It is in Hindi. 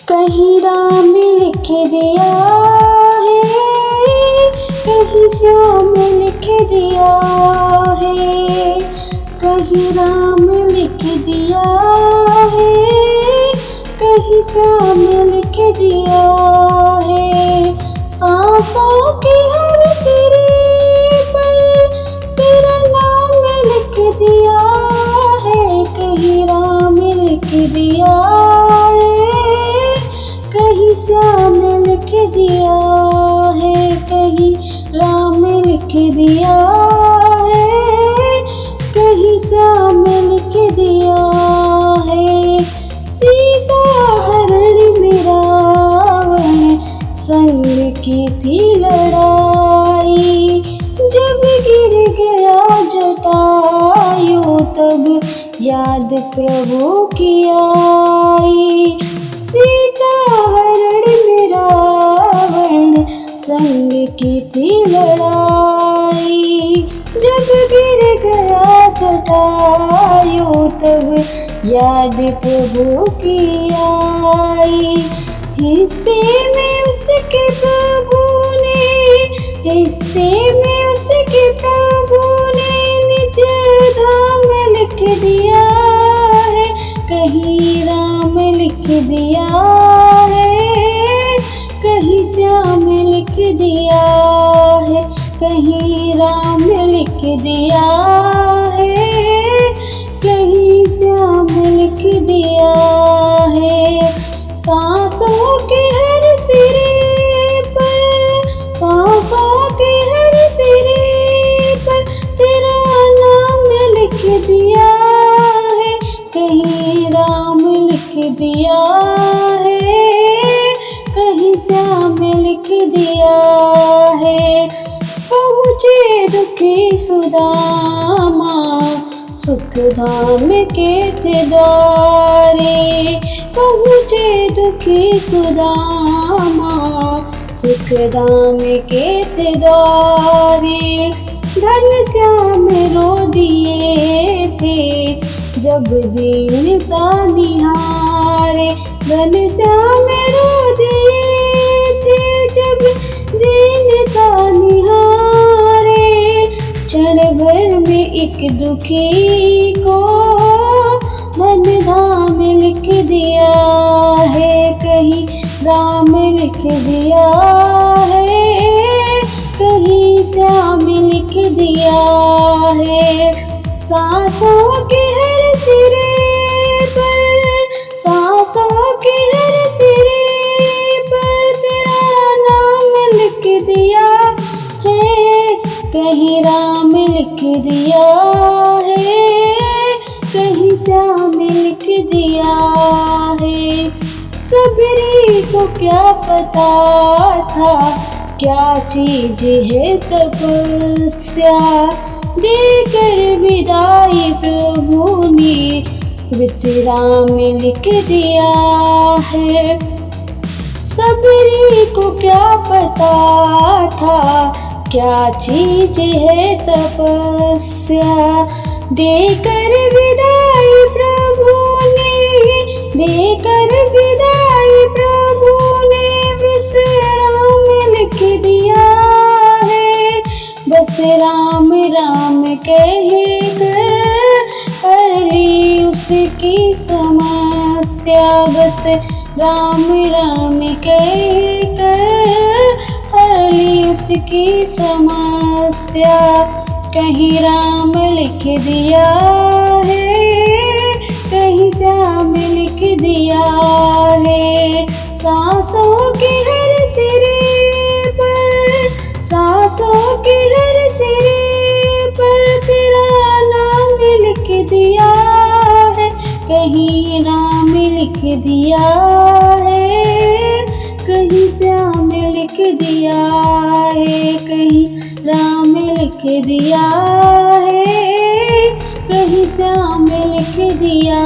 कहीं राम लिख दिया है, कहीं श्याम लिख दिया है, कहीं राम लिख दिया है, कहीं श्याम लिख दिया है। सांसों की हर सिरी पर तेरा नाम लिख दिया है, कहीं राम लिख दिया है, कहीं श्याम लिख दिया है, कहीं राम लिख दिया है, कहीं श्याम लिख दिया है। सीता हरण में रावण संग की थी लड़ाई, जब गिर गया जटायु तब याद प्रभु की आई। सीता हरण में रावण संग की थी लड़ाई, जब गिर गया जटायु तब याद प्रभु की आई। हिस्से में उसके प्रभु ने, हिस्से में उसके प्रभु ने निज धाम लिख दिया है, कहीं राम लिख दिया है, कहीं श्याम लिख दिया है, कहीं राम लिख दिया है, कहीं श्याम लिख दिया है। सांसों के हर सिरे पर, सांसों के हर सिरे पर तेरा नाम लिख दिया है, कहीं राम लिख दिया है, कहीं श्याम लिख दिया है। पहुँचे दुखी सुदामा सुख धाम के थे द्वारे, पहुँचे दुखी सुदामा सुख धाम के थे द्वारे। धन श्याम रो दिए थे जब दीनता निहारे, धन श्याम रो दिए थे जब दीनता निहारे। क्षण भर में एक दुखी को धन धाम लिख दिया है, कहीं राम लिख दिया है, कहीं श्याम लिख दिया है। सांसों के हर सिरे पर, सांसों के हर सिरे पर तेरा नाम लिख दिया है, कहीं राम लिख दिया है, कहीं श्याम लिख दिया है। सबरी को क्या पता था क्या चीज है तपस्या, देकर विदाई प्रभु ने विश्राम लिख दिया है। सबरी को क्या पता था क्या चीज है तपस्या, देकर विदाई प्रभु ने, देकर विदाई प्रभु ने विश्राम लिख दिया है। बस राम राम कहकर हर ली उसकी समस्या, बस राम राम कहकर हर ली उसकी समस्या। कहीं राम लिख दिया है, कहीं श्याम लिख दिया है। सांसों के हर सिरे पर, सांसों के हर सिरे पर तेरा नाम लिख दिया है, कहीं राम लिख दिया है, कहीं श्याम लिख दिया है, कहीं राम लिख दिया है, कहीं श्याम लिख दिया।